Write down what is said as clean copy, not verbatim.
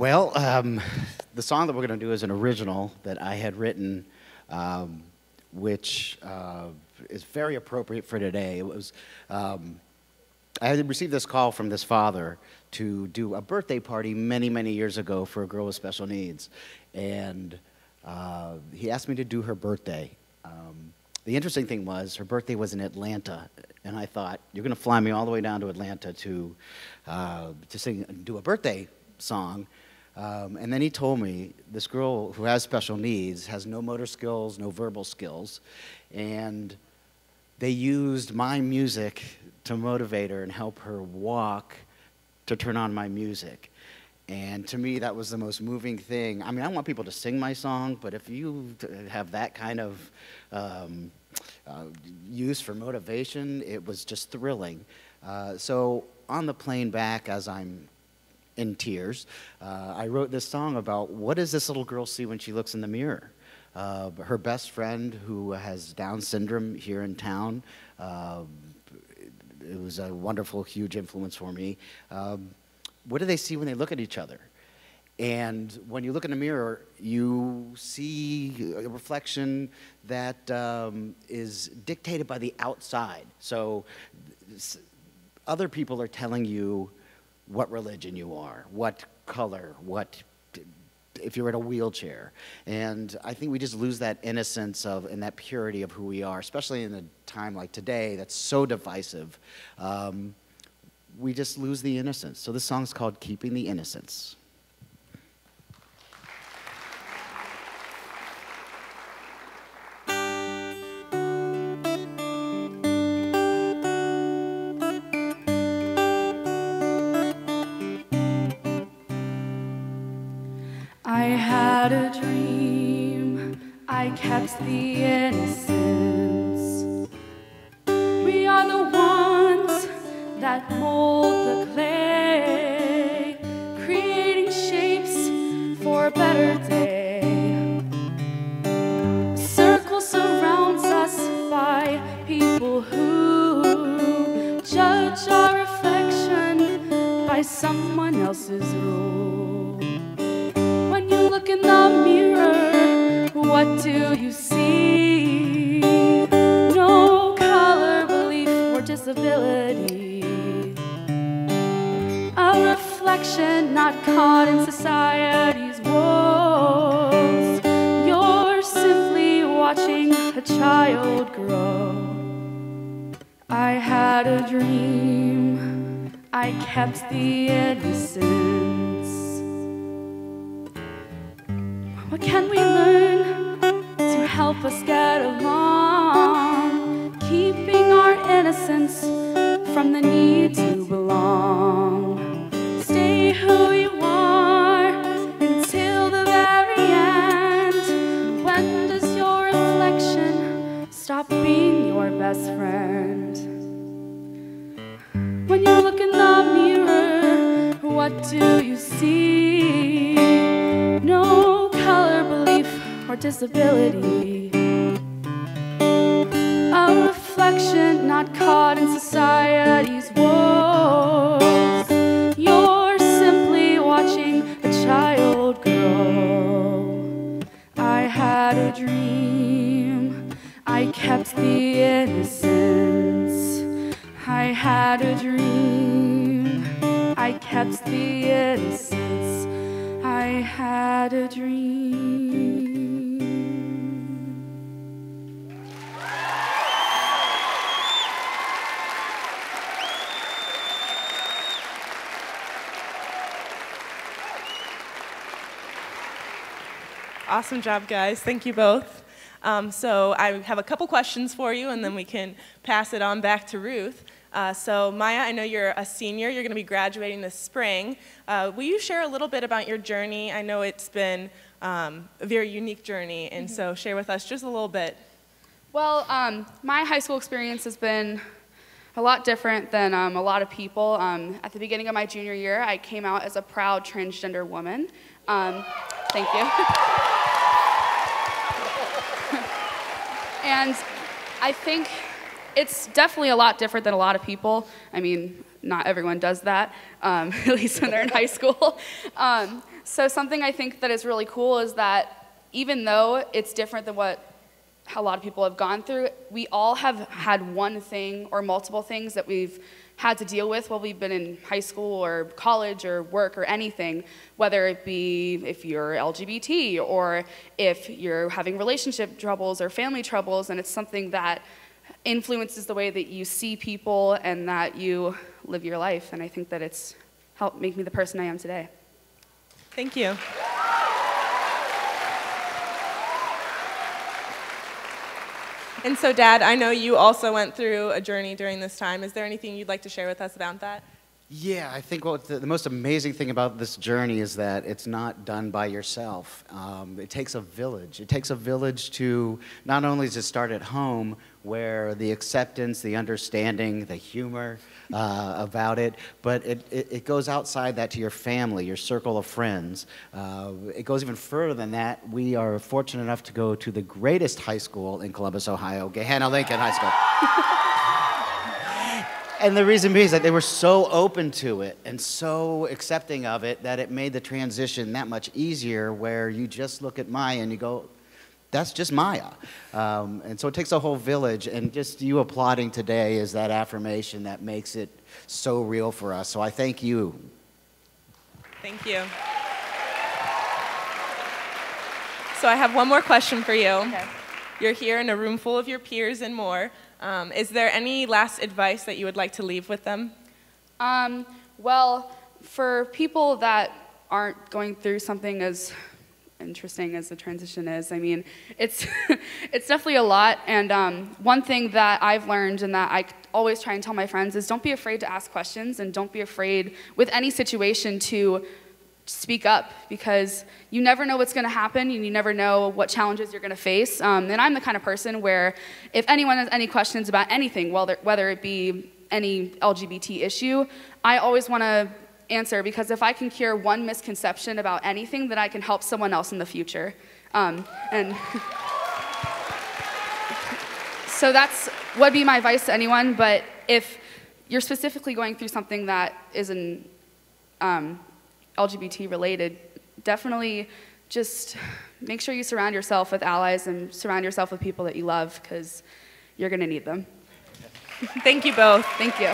Well, the song that we're going to do is an original that I had written, which is very appropriate for today. It was, I had received this call from this father to do a birthday party many, many years ago for a girl with special needs. And he asked me to do her birthday. The interesting thing was her birthday was in Atlanta, and I thought, you're going to fly me all the way down to Atlanta to do a birthday song. And then he told me this girl who has special needs has no motor skills, no verbal skills, and they used my music to motivate her and help her walk to turn on my music. And to me, that was the most moving thing. I mean, I want people to sing my song, but if you have that kind of use for motivation, it was just thrilling. So on the plane back, as I'm in tears, I wrote this song about what does this little girl see when she looks in the mirror. Her best friend who has Down syndrome here in town, it was a wonderful, huge influence for me. What do they see when they look at each other? And when you look in the mirror, you see a reflection that is dictated by the outside. So other people are telling you what religion you are, what color, if you're in a wheelchair. And I think we just lose that innocence and that purity of who we are, especially in a time like today that's so divisive. We just lose the innocence. So this song's called Keeping the Innocence. I had a dream, I kept the innocence. We are the ones that mold the clay, creating shapes for a better day. A circle surrounds us by people who judge our reflection by someone else's rule. When you look in the mirror, what do you see? No color, belief, or disability. A reflection not caught in society's woes. You're simply watching a child grow. I had a dream, I kept the innocence. What can we learn to help us get along? Keeping our innocence from the need to belong. Stay who you are until the very end. When does your reflection stop being your best friend? When you look in the mirror, what do you see? No color, belief, or disability. A reflection not caught in society's woes. You're simply watching a child grow. I had a dream, I kept the innocence. I had a dream, I kept the innocence. I had a dream. Awesome job, guys. Thank you both. So I have a couple questions for you, and then we can pass it on back to Ruth. So Maya, I know you're a senior. You're going to be graduating this spring. Will you share a little bit about your journey? I know it's been a very unique journey, and so share with us just a little bit. Well, my high school experience has been a lot different than a lot of people. At the beginning of my junior year, I came out as a proud transgender woman. Thank you. And I think it's definitely a lot different than a lot of people. I mean, not everyone does that, at least when they're in high school. So something I think that is really cool is that even though it's different than what a lot of people have gone through, we all have had one thing or multiple things that we've had to deal with while we've been in high school or college or work or anything, whether it be if you're LGBT or if you're having relationship troubles or family troubles, and it's something that influences the way that you see people and that you live your life, and I think that it's helped make me the person I am today. Thank you. And so, Dad, I know you also went through a journey during this time. Is there anything you'd like to share with us about that? Yeah, I think what the most amazing thing about this journey is that it's not done by yourself. It takes a village. It takes a village to not only to start at home, where the acceptance, the understanding, the humor about it, but it goes outside that to your family, your circle of friends. It goes even further than that. We are fortunate enough to go to the greatest high school in Columbus, Ohio, Gahanna-Lincoln High School. And the reason being is that they were so open to it and so accepting of it that it made the transition that much easier, where you just look at Maya and you go, that's just Maya. And so it takes a whole village, and just you applauding today is that affirmation that makes it so real for us. So I thank you. Thank you. So I have one more question for you. Okay. You're here in a room full of your peers and more. Is there any last advice that you would like to leave with them? Well, for people that aren't going through something as interesting as the transition is, I mean, it's, it's definitely a lot. And one thing that I've learned and that I always try and tell my friends is don't be afraid to ask questions, and don't be afraid with any situation to speak up, because you never know what's going to happen, and you never know what challenges you're going to face. And I'm the kind of person where if anyone has any questions about anything, whether it be any LGBT issue, I always want to answer, because if I can cure one misconception about anything, then I can help someone else in the future. And so that's would be my advice to anyone. But if you're specifically going through something that isn't LGBT related, definitely just make sure you surround yourself with allies and surround yourself with people that you love, because you're going to need them. Thank you both. Thank you.